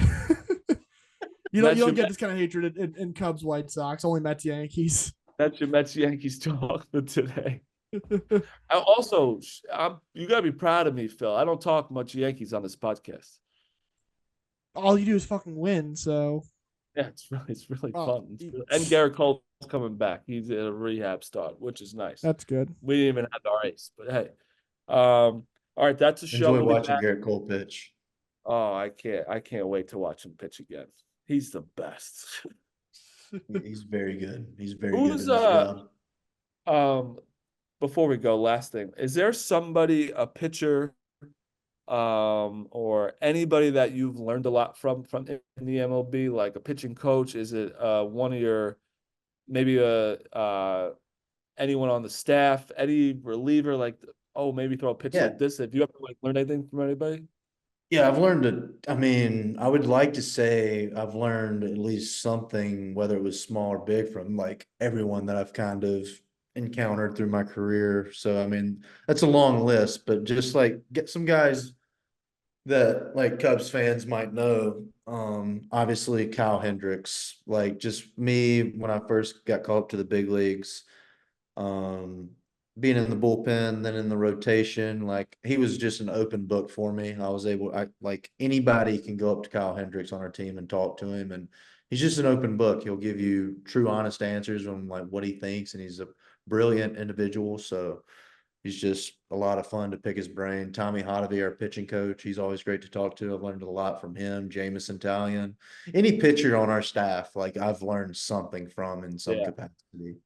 you don't get this kind of hatred in Cubs White Sox, only Mets Yankees. That's your Mets Yankees talk for today. Also, you gotta be proud of me, Phil. I don't talk much Yankees on this podcast. All you do is fucking win, so Yeah, it's really fun. And Garrett Cole's coming back. He's at a rehab start, which is nice. That's good. We didn't even have our ace, but hey. All right, that's a show. Enjoy watching Garrett Cole pitch. Oh, I can't wait to watch him pitch again. He's the best. He's very good. He's very good at his job. Before we go, last thing. Is there somebody, a pitcher, or anybody that you've learned a lot from in the MLB, like a pitching coach? Is it one of your maybe anyone on the staff, any reliever, like maybe throw a pitch like this? Have you ever like learned anything from anybody? Yeah, I've learned I would like to say I've learned at least something, whether it was small or big, from like everyone that I've kind of encountered through my career. So I mean, that's a long list, but just like get some guys that like Cubs fans might know. Obviously Kyle Hendricks, like just me when I first got called up to the big leagues, being in the bullpen, then in the rotation, like he was just an open book for me. I like anybody can go up to Kyle Hendricks on our team and talk to him, and he's just an open book. He'll give you true, honest answers on like what he thinks, and he's a brilliant individual. So he's just a lot of fun to pick his brain. Tommy Hotovy, our pitching coach, he's always great to talk to. I've learned a lot from him. Jamison Talion, any pitcher on our staff, like I've learned something from in some capacity.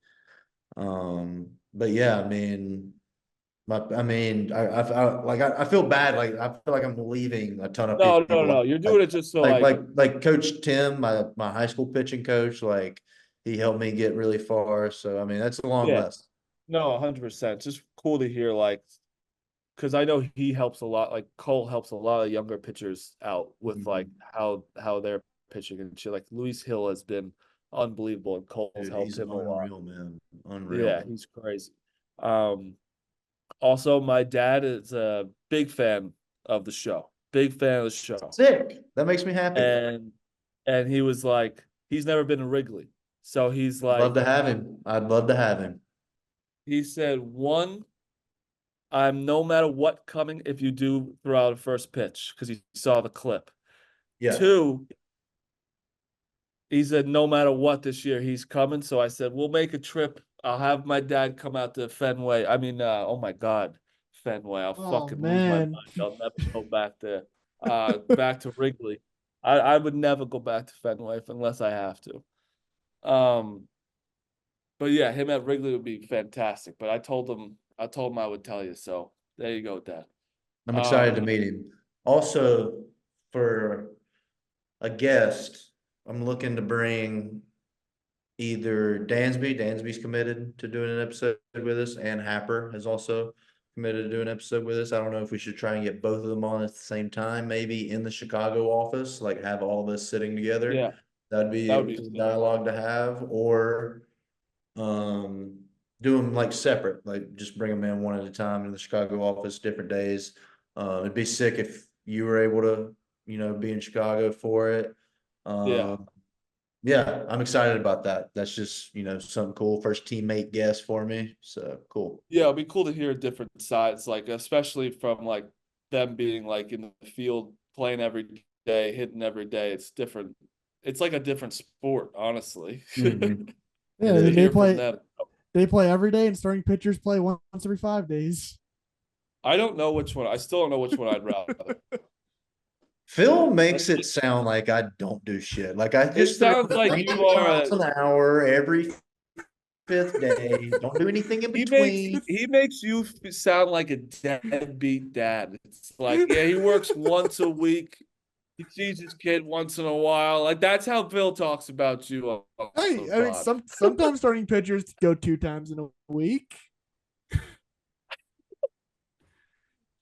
But yeah, I mean, I feel bad. Like I feel like I'm leaving a ton of people. No. You're doing it just so like Coach Tim, my high school pitching coach, like he helped me get really far. So I mean, that's a long list. No, 100%. Just cool to hear, like, because I know he helps a lot. Like Cole helps a lot of younger pitchers out with like how they're pitching and shit. Like Luis Hill has been unbelievable, and Cole's helped him a lot. Unreal, man. Unreal. Yeah, he's crazy. Also, my dad is a big fan of the show. Big fan of the show. Sick. That makes me happy. And he was like, he's never been to Wrigley, so he's like, love to have him. I'd love to have him. He said, one, I'm no matter what coming if you do throw out a first pitch, because he saw the clip. Yeah. Two, he said, no matter what this year, he's coming. So I said, we'll make a trip. I'll have my dad come out to Fenway. I mean, oh my God, Fenway. I'll fucking lose my mind. I'll never go back there. Back to Wrigley. I would never go back to Fenway unless I have to. But yeah, him at Wrigley would be fantastic. But I told him I would tell you. So there you go, Dad. I'm excited to meet him. Also, for a guest, I'm looking to bring either Dansby. Dansby's committed to doing an episode with us, and Happer has also committed to doing an episode with us. I don't know if we should try and get both of them on at the same time, maybe in the Chicago office, like have all of us sitting together. Yeah, That'd be that a would be cool sick. dialogue to have, or do them like separate, like just bring them in one at a time in the Chicago office, different days. It'd be sick if you were able to, be in Chicago for it. Yeah. Yeah, I'm excited about that. That's just, something cool. First teammate guest for me. So cool. Yeah, it'd be cool to hear different sides, like especially from like them being like in the field, playing every day, hitting every day. It's different. It's like a different sport, honestly. Mhm. Yeah, To they hear from play. them. They play every day, and starting pitchers play once every 5 days. I don't know which one. I still don't know which one I'd rather. Phil makes it sound like I don't do shit. Like I It just throw sounds like 90 you are miles an hour every fifth day. Don't do anything in between. he makes you sound like a deadbeat dad. It's like, yeah, he works once a week. He sees his kid once in a while. Like that's how Bill talks about you on Hey, the I mean, pod. sometimes starting pitchers go 2 times in a week.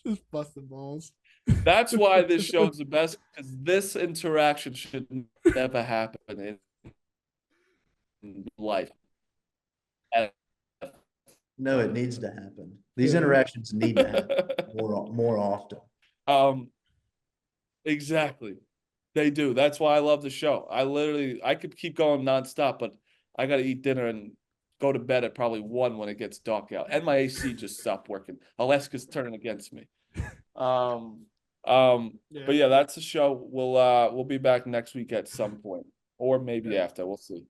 Just busting balls. That's why this show's the best, because this interaction should never happen in life. And- No, it needs to happen. These interactions need to happen more often. Exactly. They do. That's why I love the show. I could keep going nonstop, but I gotta eat dinner and go to bed at probably 1 when it gets dark out. And my AC just stopped working. Alaska's turning against me. But yeah, that's the show. We'll be back next week at some point. Or maybe after. We'll see.